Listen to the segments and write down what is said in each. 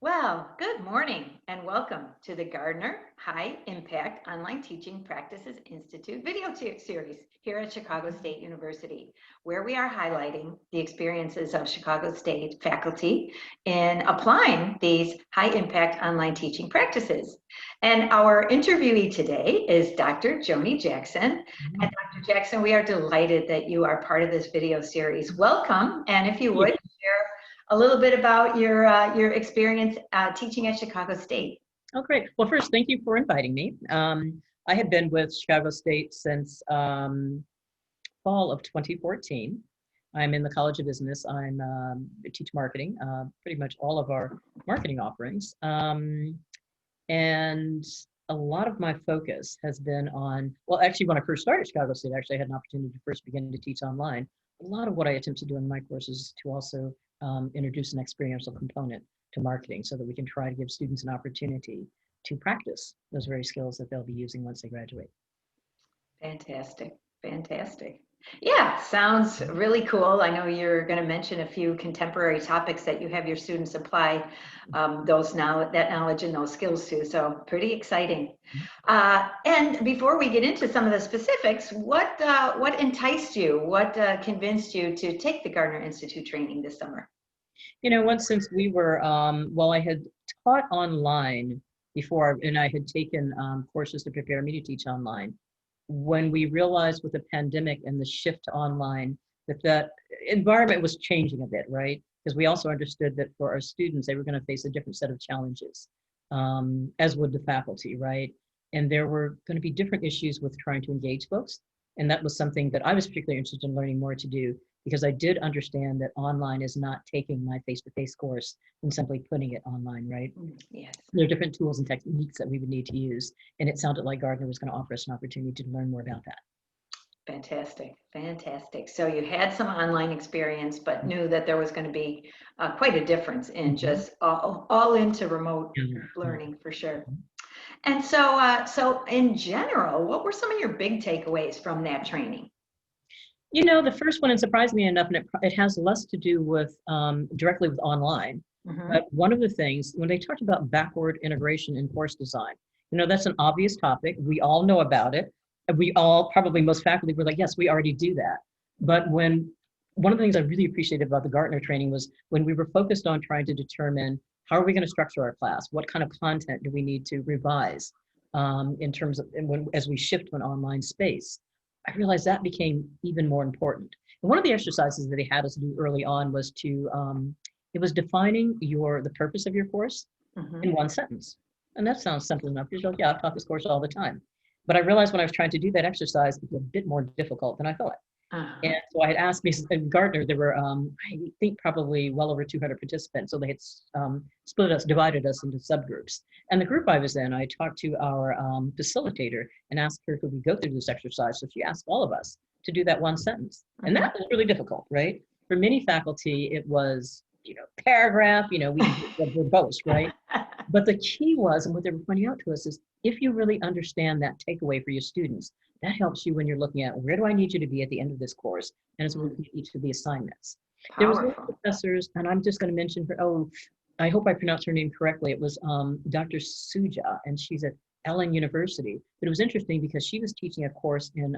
Well, good morning and welcome to the Gardner High Impact Online Teaching Practices Institute video series here at Chicago State University, where we are highlighting the experiences of Chicago State faculty in applying these high impact online teaching practices. And our interviewee today is Dr. Joni Jackson. And Dr. Jackson, we are delighted that you are part of this video series. Welcome, and if you would share a little bit about your experience teaching at Chicago State. Oh, great. Well, first, thank you for inviting me. I have been with Chicago State since fall of 2014. I'm in the College of Business. I teach marketing, pretty much all of our marketing offerings. And a lot of my focus has been on, well, actually, when I first started Chicago State, I had an opportunity to first begin to teach online. A lot of what I attempt to do in my courses is to also introduce an experiential component to marketing so that we can try to give students an opportunity to practice those very skills that they'll be using once they graduate. Fantastic, fantastic. Yeah, sounds really cool. I know you're going to mention a few contemporary topics that you have your students apply that knowledge and those skills to. So pretty exciting. And before we get into some of the specifics, what enticed you? What convinced you to take the Gardner Institute training this summer? You know, once since we were, I had taught online before, and I had taken courses to prepare me to teach online. When we realized with the pandemic and the shift to online that environment was changing a bit, right? Because we also understood that for our students, they were going to face a different set of challenges, as would the faculty, right? And there were going to be different issues with trying to engage folks. And that was something that I was particularly interested in learning more to do, because I did understand that online is not taking my face-to-face course and simply putting it online, right? Yes. There are different tools and techniques that we would need to use. And it sounded like Gardner was going to offer us an opportunity to learn more about that. Fantastic, fantastic. So you had some online experience, but knew that there was going to be quite a difference in just all into remote learning for sure. And so in general, what were some of your big takeaways from that training? You know, the first one, and surprisingly enough, and it has less to do with directly with online, but one of the things, when they talked about backward integration in course design, you know, that's an obvious topic. We all know about it. We all, probably most faculty were like, yes, we already do that. But one of the things I really appreciated about the Gardner training was when we were focused on trying to determine how are we going to structure our class? What kind of content do we need to revise in terms of, as we shift to an online space? I realized that became even more important. And one of the exercises that they had us do early on was it was defining the purpose of your course in one sentence. And that sounds simple enough. You're like, yeah, I've taught this course all the time. But I realized when I was trying to do that exercise, it was a bit more difficult than I thought. And so I had asked in Gardner, there were, I think, probably well over 200 participants. So they had divided us into subgroups. And the group I was in, I talked to our facilitator and asked her, could we go through this exercise? So she asked all of us to do that one sentence. And that was really difficult, right? For many faculty, it was, paragraph, we verbose, right? But the key was, and what they were pointing out to us is, if you really understand that takeaway for your students, that helps you when you're looking at where do I need you to be at the end of this course, and as we look at each of the assignments. There was professors, and I'm just going to mention her. I hope I pronounced her name correctly. It was Dr. Suja, and she's at Ellen University. But it was interesting because she was teaching a course in,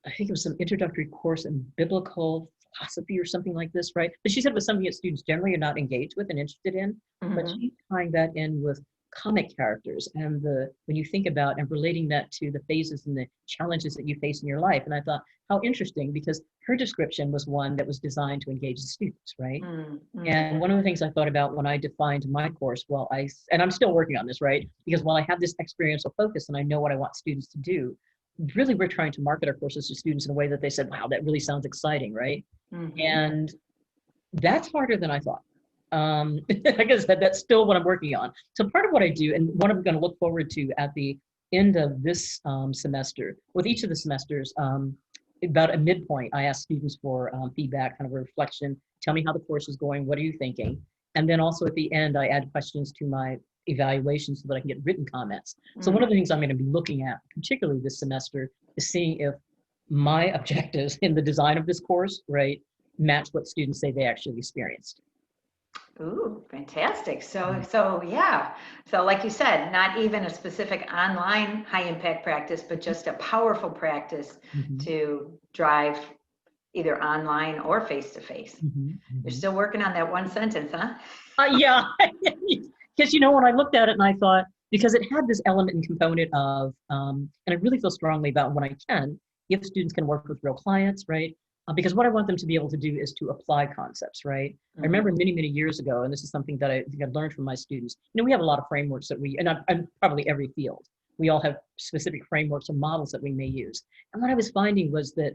I think it was some introductory course in biblical philosophy or something like this, right? But she said it was something that students generally are not engaged with and interested in. But she's tying that in with comic characters and when you think about and relating that to the phases and the challenges that you face in your life. And I thought, how interesting, because her description was one that was designed to engage the students, right? And one of the things I thought about when I defined my course, and I'm still working on this, right? Because while I have this experiential focus and I know what I want students to do, really we're trying to market our courses to students in a way that they said, wow, that really sounds exciting, right? And that's harder than I thought. Like I said, that's still what I'm working on. So part of what I do, and what I'm going to look forward to at the end of this semester, with each of the semesters, about a midpoint, I ask students for feedback, kind of a reflection. Tell me how the course is going. What are you thinking? And then also at the end, I add questions to my evaluation so that I can get written comments. So one of the things I'm going to be looking at, particularly this semester, is seeing if my objectives in the design of this course, right, match what students say they actually experienced. Ooh, fantastic. So yeah. So like you said, not even a specific online high impact practice, but just a powerful practice Mhm, to drive either online or face to face. mhm, You're mhm. still working on that one sentence, huh? Yeah, because when I looked at it and I thought, because it had this element and component of, and I really feel strongly about when I can, if students can work with real clients, right? Because what I want them to be able to do is to apply concepts, right? I remember Mhm. many, many years ago, and this is something that I think I've learned from my students. We have a lot of frameworks that we, and I'm probably every field, we all have specific frameworks or models that we may use. And what I was finding was that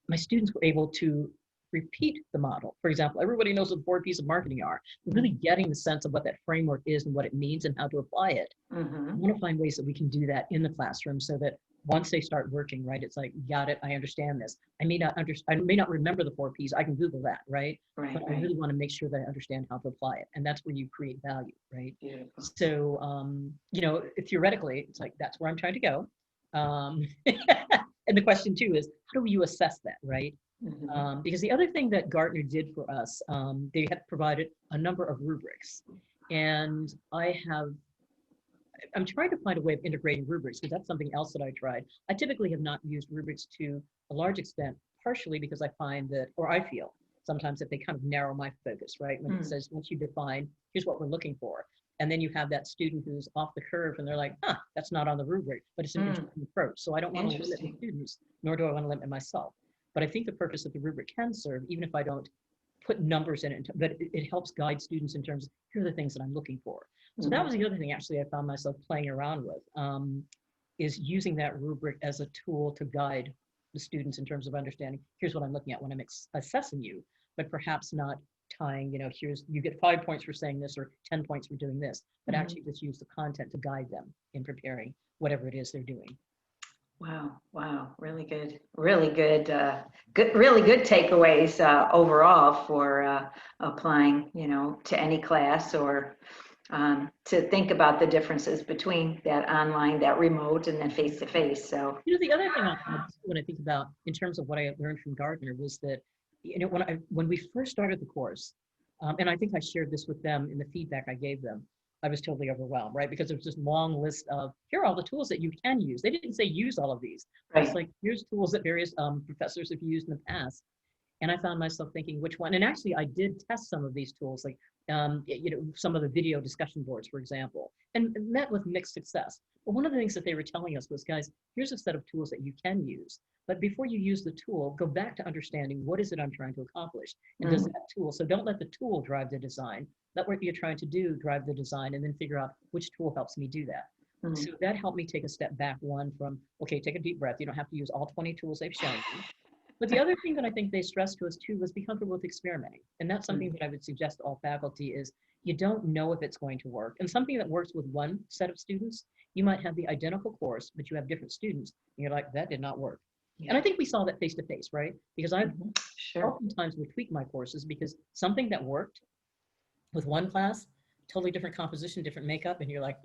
my students were able to repeat the model. For example, everybody knows what the 4 P's of marketing are. Really getting the sense of what that framework is and what it means and how to apply it. I Mhm. want to find ways that we can do that in the classroom so that once they start working, right, it's like, got it, I understand this. I may not remember the 4 P's. I can Google that, right? Right, But I right. really want to make sure that I understand how to apply it. And that's where you create value, right? Beautiful. So, theoretically, it's like, that's where I'm trying to go. And the question too is, how do you assess that, right? Mhm. Because the other thing that Gartner did for us, they had provided a number of rubrics. And I'm trying to find a way of integrating rubrics because that's something else that I tried. I typically have not used rubrics to a large extent, partially because I find that, or I feel sometimes that they kind of narrow my focus, right? When it Mm. says, once you define, here's what we're looking for. And then you have that student who's off the curve and they're like, that's not on the rubric, but it's an Mm. interesting approach. So I don't want to limit the Interesting. students, nor do I want to limit myself. But I think the purpose that the rubric can serve, even if I don't put numbers in it, but it helps guide students in terms of here are the things that I'm looking for. So that Mhm. was the other thing actually I found myself playing around with, is using that rubric as a tool to guide the students in terms of understanding, here's what I'm looking at when I'm assessing you, but perhaps not tying, here's, you get 5 points for saying this or 10 points for doing this, but Mhm. actually just use the content to guide them in preparing whatever it is they're doing. Wow, wow, really good, really good, really good takeaways overall for applying, to any class or to think about the differences between that online, that remote, and then face to face. So, The other thing when I think about in terms of what I learned from Gardner was that, when we first started the course, and I think I shared this with them in the feedback I gave them, I was totally overwhelmed, right? Because there was this long list of, here are all the tools that you can use. They didn't say use all of these, but it's right. like, here's tools that various professors have used in the past. And I found myself thinking which one. And actually, I did test some of these tools, like some of the video discussion boards, for example, and met with mixed success. But one of the things that they were telling us was, guys, here's a set of tools that you can use. But before you use the tool, go back to understanding what is it I'm trying to accomplish, and does Mm. that tool. So don't let the tool drive the design. Let what you're trying to do drive the design, and then figure out which tool helps me do that. Mm. So that helped me take a step back. One from, okay, take a deep breath. You don't have to use all 20 tools they've shown you. But the other thing that I think they stressed to us too was be comfortable with experimenting. And that's something Mm. that I would suggest to all faculty is you don't know if it's going to work. And something that works with one set of students, you might have the identical course, but you have different students. And you're like, that did not work. And Yeah. I think we saw that face to face, right? Because I've Mhm. Sure. oftentimes would tweak my courses because something that worked with one class, totally different composition, different makeup, and you're like,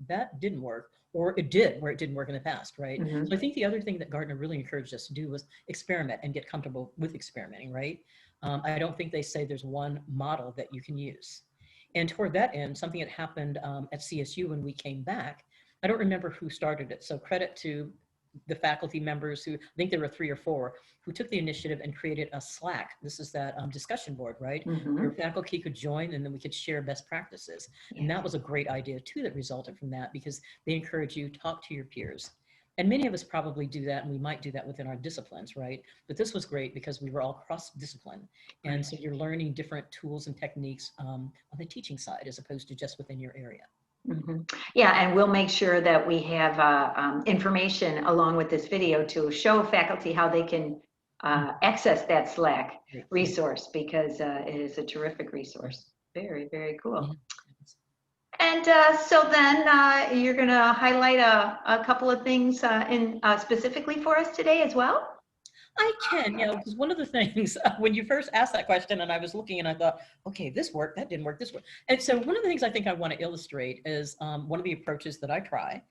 that didn't work, or it did where it didn't work in the past, right? So Hmm. I think the other thing that Gardner really encouraged us to do was experiment and get comfortable with experimenting, right? I don't think they say there's one model that you can use. And toward that end, something that happened at CSU when we came back, I don't remember who started it. So credit to the faculty members who, I think there were 3 or 4, who took the initiative and created a Slack. This is that discussion board, right? Where Hmm. faculty could join and then we could share best practices. And Yes. that was a great idea too that resulted from that because they encourage you talk to your peers. And many of us probably do that, and we might do that within our disciplines, right? But this was great because we were all cross-discipline. And Right. so you're learning different tools and techniques on the teaching side as opposed to just within your area. Hmm. Yeah, and we'll make sure that we have information along with this video to show faculty how they can access that Slack Great. Yeah. resource because it is a terrific Yeah. resource. Very, very Yeah. cool. And so then you're going to highlight a couple of things specifically for us today as well? I can, because one of the things when you first asked that question and I was looking and I thought, okay, this worked, that didn't work, this worked. And so one of the things I think I want to illustrate is one of the approaches that I try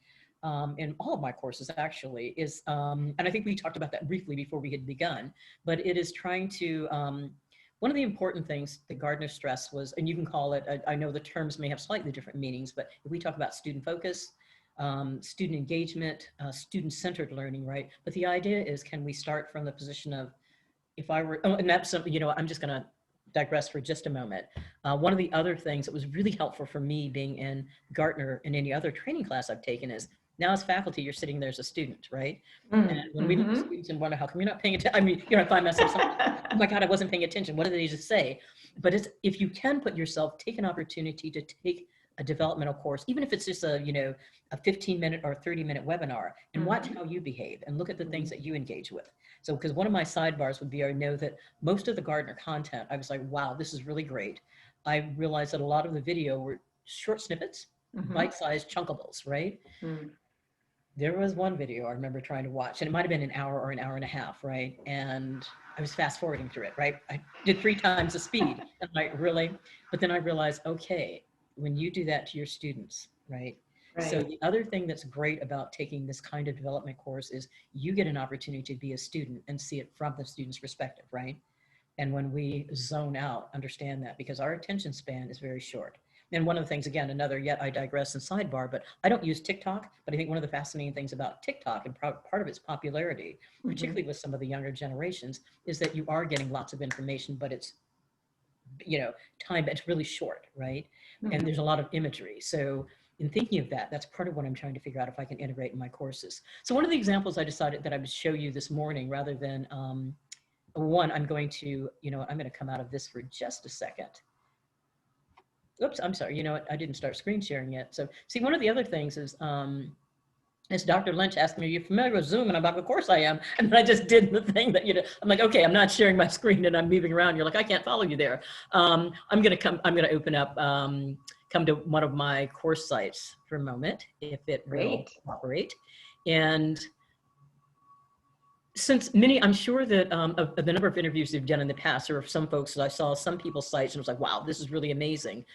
in all of my courses actually is, and I think we talked about that briefly before we had begun, but it is trying to, one of the important things that Gardner stressed was, and you can call it, I know the terms may have slightly different meanings, but if we talk about student focus, student engagement, student-centered learning, right? But the idea is, can we start from the position of, if I were, oh, and that's something, you know, I'm just going to digress for just a moment. One of the other things that was really helpful for me being in Gardner and any other training class I've taken is, now as faculty, you're sitting there as a student, right? And when we look at students and wonder, how come you're not paying attention? I mean, you know, I find myself, oh my God, I wasn't paying attention. What did they just say? But it's, if you can put yourself, take an opportunity to take a developmental course, even if it's just a, you know, a 15-minute or 30-minute webinar, and watch how you behave and look at the things that you engage with. So, because one of my sidebars would be, I know that most of the Gardner content, I was like, wow, this is really great. I realized that a lot of the video were short snippets, bite-sized chunkables, right? There was one video I remember trying to watch, and it might've been an hour or an hour and a half, right? And I was fast forwarding through it, right? I did 3 times the speed. I'm like, really? But then I realized, okay, when you do that to your students, right? So the other thing that's great about taking this kind of development course is you get an opportunity to be a student and see it from the student's perspective, right? And when we zone out, understand that, because our attention span is very short. And one of the things, again, another, yet I digress in sidebar, but I don't use TikTok, but I think one of the fascinating things about TikTok and part of its popularity, particularly with some of the younger generations, is that you are getting lots of information, but it's, you know, time, it's really short, right? And there's a lot of imagery. So in thinking of that, that's part of what I'm trying to figure out if I can integrate in my courses. So one of the examples I decided that I would show you this morning, rather than one, I'm going to, you know, I'm going to come out of this for just a second. Oops, I'm sorry. You know what? I didn't start screen sharing yet. So see, one of the other things is, as Dr. Lynch asked me, are you familiar with Zoom? And I'm like, of course I am. And then I just did the thing that, you know, I'm like, okay, I'm not sharing my screen and I'm moving around. You're like, I can't follow you there. I'm going to open up, come to one of my course sites for a moment, if it will cooperate. And since many, I'm sure that of the number of interviews they've done in the past, there are some folks that I saw some people's sites and was like, wow, this is really amazing.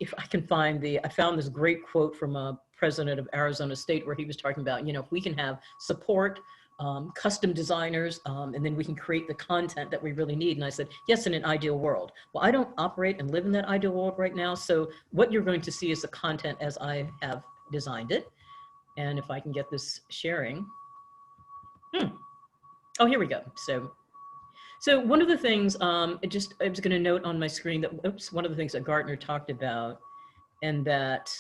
If I can find I found this great quote from a president of Arizona State where he was talking about, you know, if we can have support, custom designers, and then we can create the content that we really need. And I said, yes, in an ideal world. Well, I don't operate and live in that ideal world right now. So what you're going to see is the content as I have designed it. And if I can get this sharing. Oh, here we go. So one of the things, I was going to note on my screen that, oops, one of the things that Gardner talked about, and that,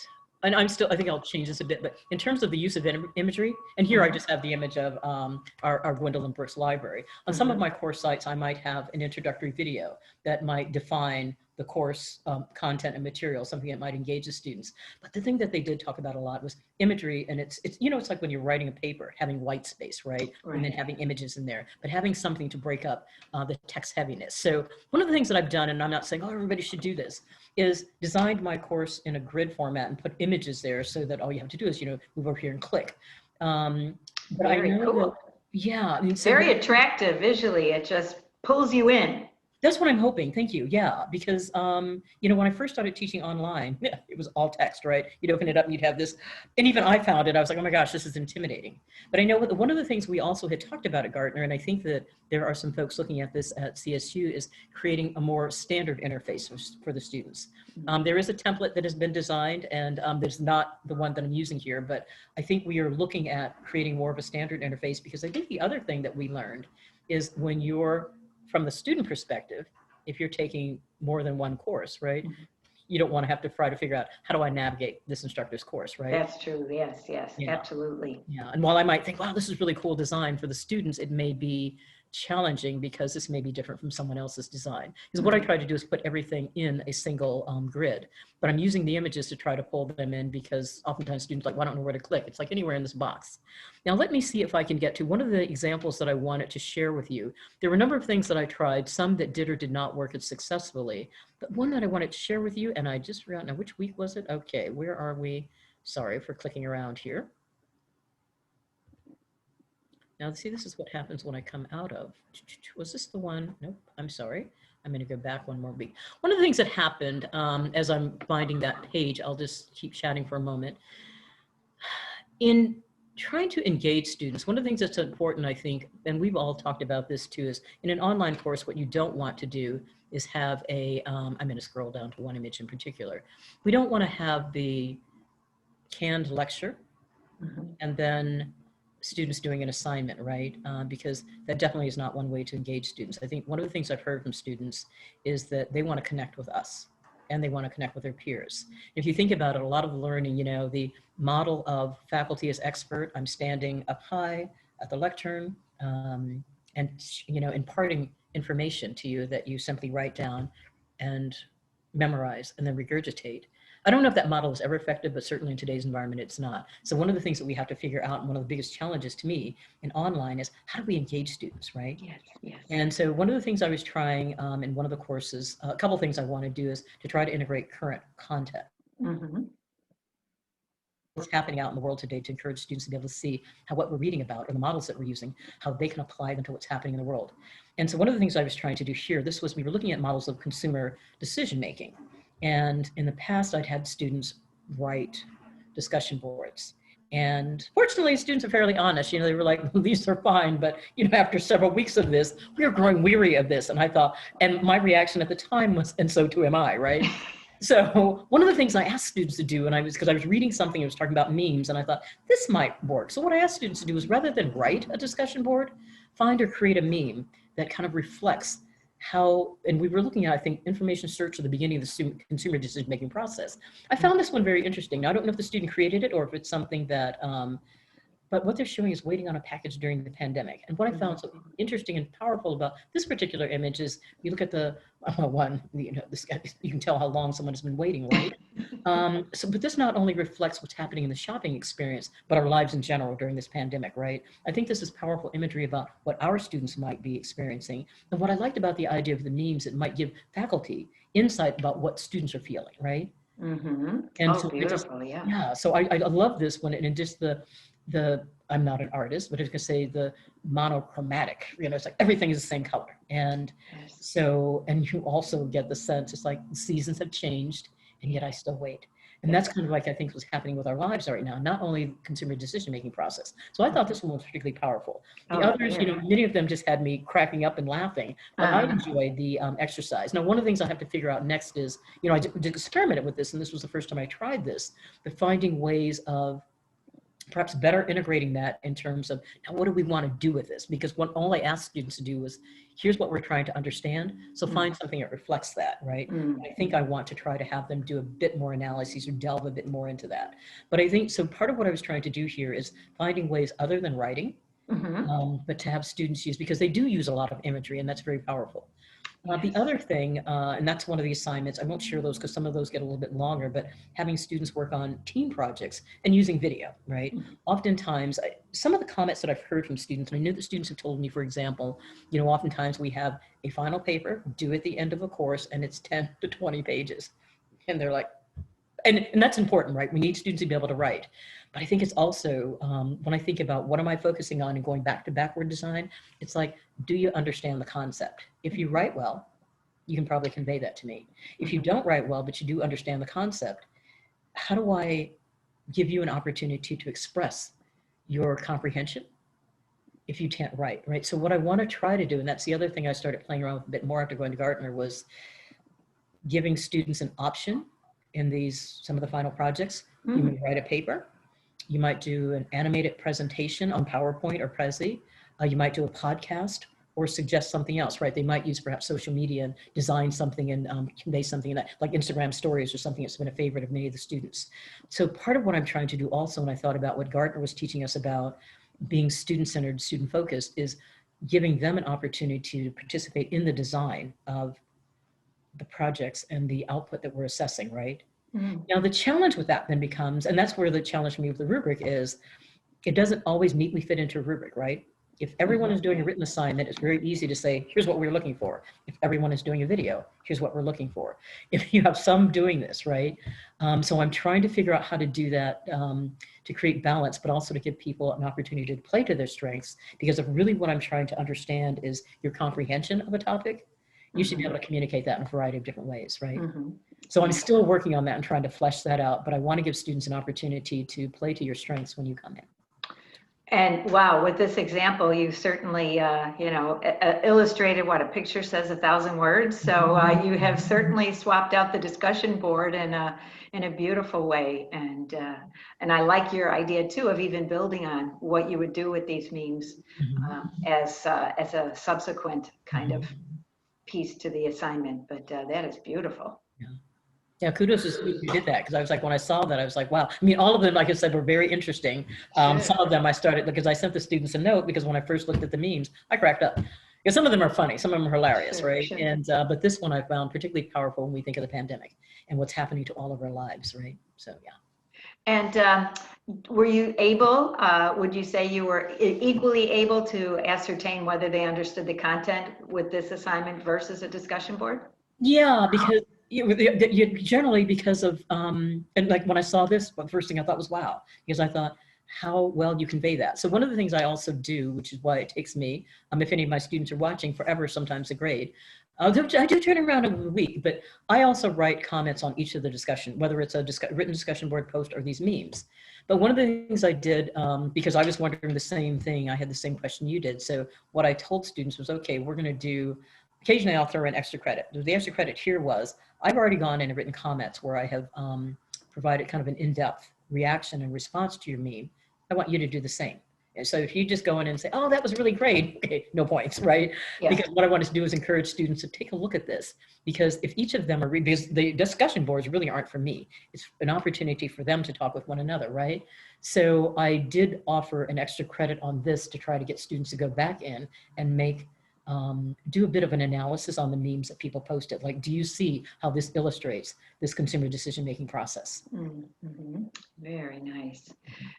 and I think I'll change this a bit, but in terms of the use of imagery, and here I just have the image of our Gwendolyn Brooks library. On some of my course sites, I might have an introductory video that might define the course content and material, something that might engage the students. But the thing that they did talk about a lot was imagery, and it's you know, it's like when you're writing a paper, having white space, right? And then having images in there, but having something to break up the text heaviness. So one of the things that I've done, and I'm not saying, oh, everybody should do this, is designed my course in a grid format and put images there so that all you have to do is, you know, move over here and click. But Very cool. Yeah. I mean, so very attractive visually. It just pulls you in. That's what I'm hoping. Thank you. Yeah, because, you know, when I first started teaching online, it was all text, right? You'd open it up and you'd have this, and even I found it, I was like, oh my gosh, this is intimidating. But I know one of the things we also had talked about at Gardner, and I think that there are some folks looking at this at CSU, is creating a more standard interface for the students. There is a template that has been designed, and there's not the one that I'm using here, but I think we are looking at creating more of a standard interface, because I think the other thing that we learned is when you're, from the student perspective, if you're taking more than one course, right? You don't want to have to try to figure out, how do I navigate this instructor's course, right? That's true. Yes, yes, Yeah. Absolutely. Yeah, and while I might think, wow, this is really cool design, for the students, it may be challenging because this may be different from someone else's design. Because what I try to do is put everything in a single grid, but I'm using the images to try to pull them in, because oftentimes students are like, well, I don't know where to click. It's like anywhere in this box. Now let me see if I can get to one of the examples that I wanted to share with you. There were a number of things that I tried, some that did or did not work as successfully, but one that I wanted to share with you, and I just forgot, now which week was it? Okay, where are we? Sorry for clicking around here. Now, see, this is what happens when I come out of. Was this the one? Nope, I'm sorry. I'm going to go back one more week. One of the things that happened as I'm finding that page, I'll just keep chatting for a moment. In trying to engage students. One of the things that's important, I think, and we've all talked about this too, is in an online course, what you don't want to do is have a, I'm going to scroll down to one image in particular. We don't want to have the canned lecture and then students doing an assignment, right? Because that definitely is not one way to engage students. I think one of the things I've heard from students is that they want to connect with us and they want to connect with their peers. If you think about it, a lot of the learning, you know, the model of faculty as expert, I'm standing up high at the lectern and, you know, imparting information to you that you simply write down and memorize and then regurgitate. I don't know if that model is ever effective, but certainly in today's environment, it's not. So one of the things that we have to figure out, and one of the biggest challenges to me in online, is how do we engage students, right? Yes, yes. And so one of the things I was trying in one of the courses, a couple of things I want to do is to try to integrate current content. What's happening out in the world today to encourage students to be able to see how what we're reading about or the models that we're using, how they can apply them to what's happening in the world. And so one of the things I was trying to do here, this was, we were looking at models of consumer decision making. And in the past, I'd had students write discussion boards. And fortunately, students are fairly honest. You know, they were like, well, these are fine. But, you know, after several weeks of this, we are growing weary of this. And I thought, and my reaction at the time was, and so too am I, right? So one of the things I asked students to do, and because I was reading something, it was talking about memes, and I thought, this might work. So what I asked students to do was, rather than write a discussion board, find or create a meme that kind of reflects how, and we were looking at, I think, information search at the beginning of the consumer decision-making process. I found this one very interesting. Now, I don't know if the student created it or if it's something that, but what they're showing is waiting on a package during the pandemic. And what I found so interesting and powerful about this particular image is you look at the one, you know, this guy, you can tell how long someone has been waiting, right? But this not only reflects what's happening in the shopping experience, but our lives in general during this pandemic, right? I think this is powerful imagery about what our students might be experiencing. And what I liked about the idea of the memes, it might give faculty insight about what students are feeling, right? And so beautiful, yeah. Yeah, so I love this one, and just the I'm not an artist, but I was gonna say the monochromatic, you know, it's like everything is the same color. And so, and you also get the sense, it's like the seasons have changed and yet I still wait. And that's kind of like, I think what's happening with our lives right now, not only consumer decision-making process. So I thought this one was particularly powerful. The others, you know, many of them just had me cracking up and laughing, but I enjoyed the exercise. Now, one of the things I have to figure out next is, you know, I experimented with this, and this was the first time I tried this, but finding ways of perhaps better integrating that in terms of, now what do we want to do with this? Because what all I asked students to do was, here's what we're trying to understand. So find something that reflects that, right? I think I want to try to have them do a bit more analyses or delve a bit more into that. But I think, so part of what I was trying to do here is finding ways other than writing, but to have students use, because they do use a lot of imagery and that's very powerful. The other thing, and that's one of the assignments, I won't share those because some of those get a little bit longer, but having students work on team projects and using video, right? Oftentimes, some of the comments that I've heard from students, and I know that students have told me, for example, you know, oftentimes we have a final paper due at the end of a course and it's 10 to 20 pages. And they're like, and that's important, right? We need students to be able to write. But I think it's also, when I think about what am I focusing on and going back to backward design, it's like, do you understand the concept? If you write well, you can probably convey that to me. If you don't write well, but you do understand the concept, how do I give you an opportunity to express your comprehension if you can't write, right? So what I want to try to do, and that's the other thing I started playing around with a bit more after going to Gardner, was giving students an option in these, some of the final projects. You may write a paper. You might do an animated presentation on PowerPoint or Prezi. You might do a podcast or suggest something else, right? They might use perhaps social media and design something and convey something in that, like Instagram stories or something that's been a favorite of many of the students. So part of what I'm trying to do also, when I thought about what Gardner was teaching us about being student-centered, student-focused, is giving them an opportunity to participate in the design of the projects and the output that we're assessing, right? Now, the challenge with that then becomes, and that's where the challenge for me with the rubric is, it doesn't always neatly fit into a rubric, right? If everyone is doing a written assignment, it's very easy to say, here's what we're looking for. If everyone is doing a video, here's what we're looking for. If you have some doing this, right? So I'm trying to figure out how to do that to create balance, but also to give people an opportunity to play to their strengths, because if really what I'm trying to understand is your comprehension of a topic, you should be able to communicate that in a variety of different ways, right? So I'm still working on that and trying to flesh that out, but I want to give students an opportunity to play to your strengths when you come in. And wow, with this example, you certainly, illustrated what a picture says 1,000 words. So you have certainly swapped out the discussion board in a beautiful way. And I like your idea too of even building on what you would do with these memes as a subsequent kind of piece to the assignment. But that is beautiful. Yeah. Yeah, kudos to students who did that, because I was like, when I saw that, I was like, wow. I mean, all of them, like I said, were very interesting. Some of them I started, because I sent the students a note, because when I first looked at the memes, I cracked up. Because some of them are funny, some of them are hilarious, right? Sure. And but this one I found particularly powerful when we think of the pandemic and what's happening to all of our lives, right? So yeah. And were you able, would you say you were equally able to ascertain whether they understood the content with this assignment versus a discussion board? Yeah, because you generally, because of and like when I saw this, the first thing I thought was wow, because I thought how well you convey that. So one of the things I also do, which is why it takes me, if any of my students are watching, forever sometimes a grade. I do turn around over the week, but I also write comments on each of the discussion, whether it's a written discussion board post or these memes. But one of the things I did, because I was wondering the same thing, I had the same question you did. So what I told students was, okay, we're going to do, occasionally I'll throw in extra credit. The extra credit here was, I've already gone in and written comments where I have provided kind of an in-depth reaction and response to your meme. I want you to do the same. And so if you just go in and say, oh, that was really great, okay, no points, right? Yeah. Because what I wanted to do is encourage students to take a look at this, because if each of them are, because the discussion boards really aren't for me, it's an opportunity for them to talk with one another, right? So I did offer an extra credit on this to try to get students to go back in and make do a bit of an analysis on the memes that people posted. Like, do you see how this illustrates this consumer decision-making process? Mm-hmm. Very nice.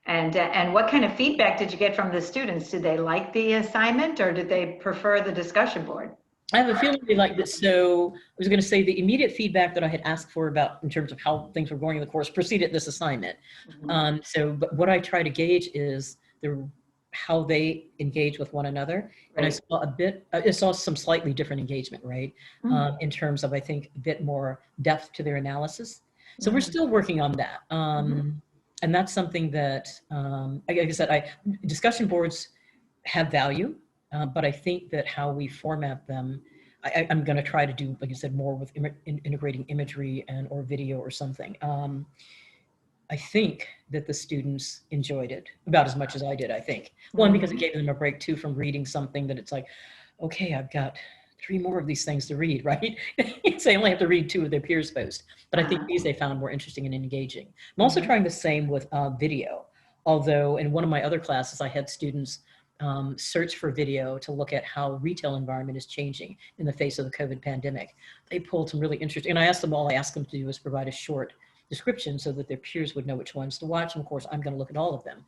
And what kind of feedback did you get from the students? Did they like the assignment, or did they prefer the discussion board? I have a feeling they liked it. So I was going to say the immediate feedback that I had asked for about in terms of how things were going in the course preceded this assignment. But what I try to gauge is how they engage with one another. Right. And I saw some slightly different engagement, right? In terms of, I think, a bit more depth to their analysis. So we're still working on that. And that's something that, like I said, discussion boards have value, but I think that how we format them, I'm going to try to do, like you said, more with integrating imagery and or video or something. I think that the students enjoyed it about as much as I did, I think. One, because it gave them a break too from reading something that it's like, okay, I've got 3 more of these things to read, right? So they only have to read 2 of their peers' post. But I think these they found more interesting and engaging. I'm also trying the same with video. Although in one of my other classes, I had students search for video to look at how retail environment is changing in the face of the COVID pandemic. They pulled some really interesting, and I asked them to do was provide a short description so that their peers would know which ones to watch. And of course, I'm going to look at all of them.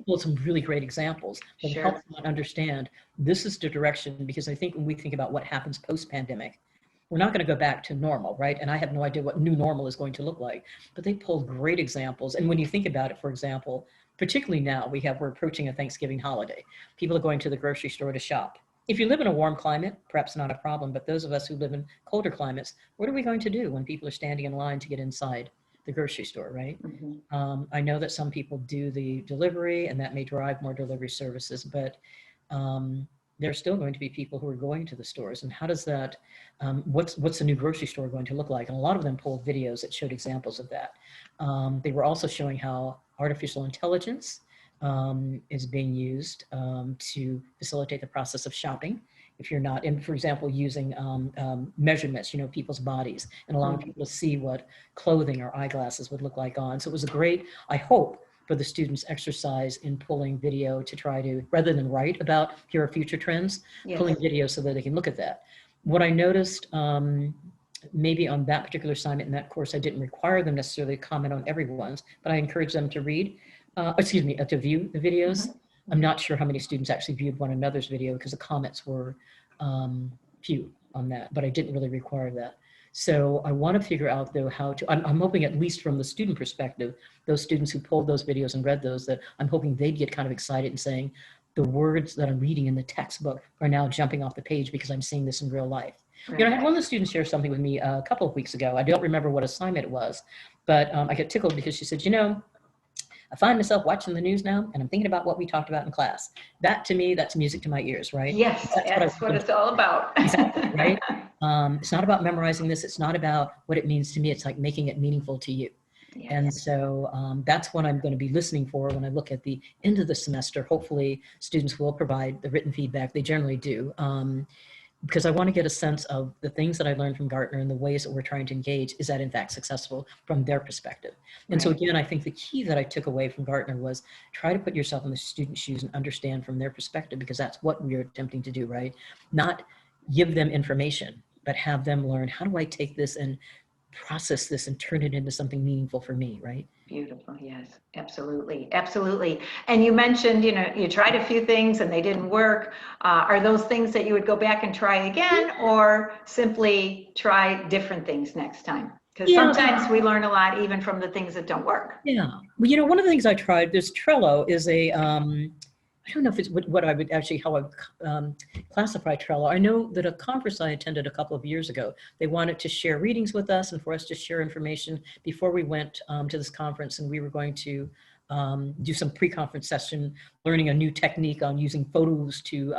Pulled some really great examples that help them understand this is the direction, because I think when we think about what happens post-pandemic, we're not going to go back to normal, right? And I have no idea what new normal is going to look like, but they pulled great examples. And when you think about it, for example, particularly now we're approaching a Thanksgiving holiday. People are going to the grocery store to shop. If you live in a warm climate, perhaps not a problem, but those of us who live in colder climates, what are we going to do when people are standing in line to get inside the grocery store, right? I know that some people do the delivery and that may drive more delivery services, but there are still going to be people who are going to the stores. And how does that, what's the new grocery store going to look like? And a lot of them pulled videos that showed examples of that. They were also showing how artificial intelligence is being used to facilitate the process of shopping. If you're not, and for example, using measurements, people's bodies, and allowing people to see what clothing or eyeglasses would look like on. So it was a great, I hope, for the students exercise in pulling video to try to, rather than write about here are future trends, pulling video so that they can look at that. What I noticed, maybe on that particular assignment in that course, I didn't require them necessarily to comment on everyone's, but I encouraged them to read, to view the videos. I'm not sure how many students actually viewed one another's video because the comments were few on that, but I didn't really require that. So I want to figure out though how to, I'm hoping at least from the student perspective, those students who pulled those videos and read those, that I'm hoping they'd get kind of excited and saying, the words that I'm reading in the textbook are now jumping off the page because I'm seeing this in real life. Right. I had one of the students share something with me a couple of weeks ago. I don't remember what assignment it was, but I got tickled because she said, I find myself watching the news now and I'm thinking about what we talked about in class. That to me, that's music to my ears, right? Yes, That's that's what it's all about. exactly, right? It's not about memorizing this. It's not about what it means to me. It's like making it meaningful to you. Yes. And so that's what I'm going to be listening for when I look at the end of the semester. Hopefully students will provide the written feedback. They generally do. Because I want to get a sense of the things that I learned from Gartner and the ways that we're trying to engage. Is that in fact successful from their perspective? And so again, I think the key that I took away from Gartner was try to put yourself in the student's shoes and understand from their perspective, because that's what we're attempting to do, right? Not give them information, but have them learn, how do I take this and process this and turn it into something meaningful for me, right? Beautiful. Yes, absolutely. Absolutely. And you mentioned, you tried a few things and they didn't work. Are those things that you would go back and try again, or simply try different things next time? Because sometimes we learn a lot even from the things that don't work. Yeah. Well, one of the things I tried, this Trello is a, I don't know if it's what I would actually, how I would classify Trello. I know that a conference I attended a couple of years ago, they wanted to share readings with us and for us to share information before we went to this conference, and we were going to do some pre-conference session, learning a new technique on using photos to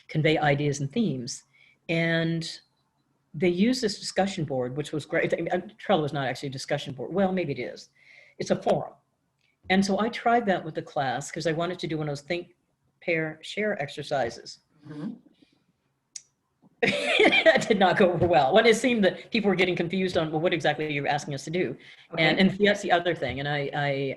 convey ideas and themes. And they used this discussion board, which was great. Trello is not actually a discussion board. Well, maybe it is. It's a forum. And so I tried that with the class because I wanted to do one of those think, pair, share exercises. Mm-hmm. It did not go over well. When it seemed that people were getting confused on, well, what exactly you're asking us to do. Okay. And that's the other thing. And I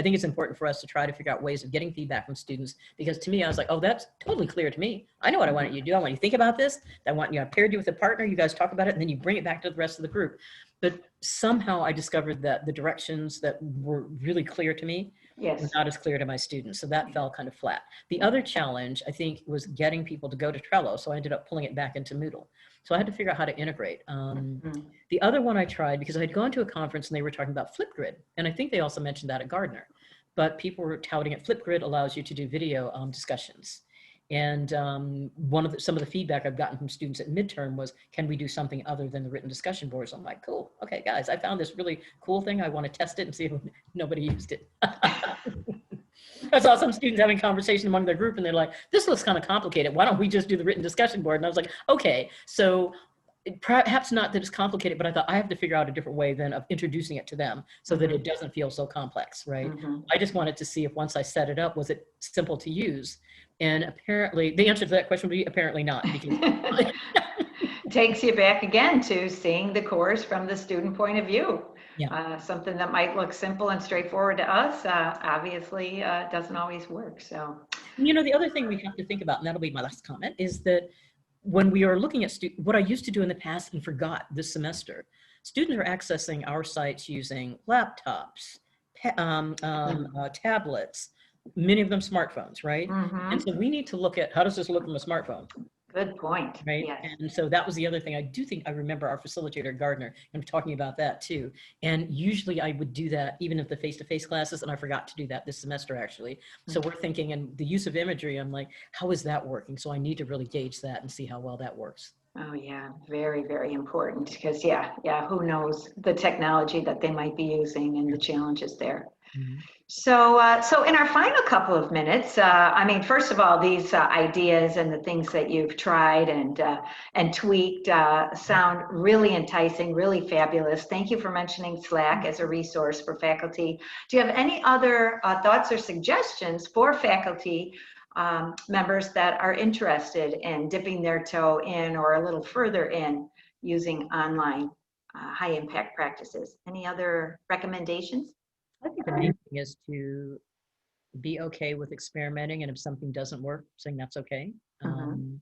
think it's important for us to try to figure out ways of getting feedback from students, because to me, I was like, oh, that's totally clear to me. I know what I want you to do. I want you to think about this. I paired you with a partner. You guys talk about it, and then you bring it back to the rest of the group. But somehow I discovered that the directions that were really clear to me were not as clear to my students. So that fell kind of flat. The other challenge, I think, was getting people to go to Trello. So I ended up pulling it back into Moodle. So I had to figure out how to integrate. The other one I tried, because I had gone to a conference and they were talking about Flipgrid. And I think they also mentioned that at Gardner. But people were touting it. Flipgrid allows you to do video discussions. And some of the feedback I've gotten from students at midterm was, can we do something other than the written discussion boards? I'm like, cool. Okay, guys, I found this really cool thing. I want to test it and see if nobody used it. I saw some students having conversation among their group and they're like, this looks kind of complicated. Why don't we just do the written discussion board? And I was like, okay, so perhaps not that it's complicated, but I thought I have to figure out a different way then of introducing it to them so that it doesn't feel so complex, right? I just wanted to see if once I set it up, was it simple to use? And apparently the answer to that question would be apparently not. Because takes you back again to seeing the course from the student point of view. Yeah. Something that might look simple and straightforward to us, obviously doesn't always work. So, the other thing we have to think about, and that'll be my last comment, is that when we are looking at what I used to do in the past and forgot this semester, students are accessing our sites using laptops, tablets, many of them smartphones, right? And so we need to look at, how does this look from a smartphone? Good point. Right. Yes. And so that was the other thing. I do think I remember our facilitator Gardner and talking about that too. And usually I would do that even if the face-to-face classes, and I forgot to do that this semester actually. So we're thinking, and the use of imagery, I'm like, how is that working? So I need to really gauge that and see how well that works. Oh yeah, very, very important, because who knows the technology that they might be using and the challenges there. So in our final couple of minutes, first of all, these ideas and the things that you've tried and tweaked sound really enticing, really fabulous. Thank you for mentioning Slack as a resource for faculty. Do you have any other thoughts or suggestions for faculty members that are interested in dipping their toe in or a little further in using online high impact practices? Any other recommendations? I think the main thing is to be okay with experimenting, and if something doesn't work, saying that's okay. And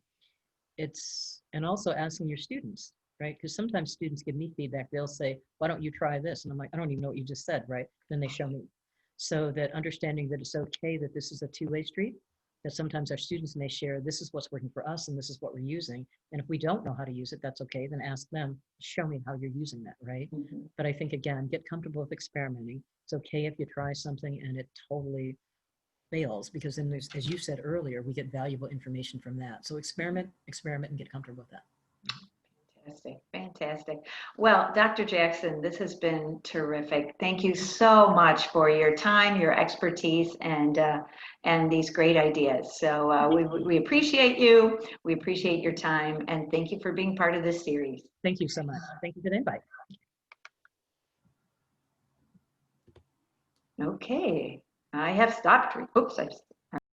also asking your students, right? Because sometimes students give me feedback. They'll say, why don't you try this? And I'm like, I don't even know what you just said, right? Then they show me. So that understanding that it's okay that this is a two-way street, that sometimes our students may share, this is what's working for us and this is what we're using. And if we don't know how to use it, that's okay. Then ask them, show me how you're using that, right? But I think, again, get comfortable with experimenting. It's okay if you try something and it totally fails, because then there's, as you said earlier, we get valuable information from that. So experiment, and get comfortable with that. Fantastic, fantastic. Well, Dr. Jackson, this has been terrific. Thank you so much for your time, your expertise, and these great ideas. So we appreciate you. We appreciate your time, and thank you for being part of this series. Thank you so much. Thank you for the invite. Okay, I have stopped. Oops, I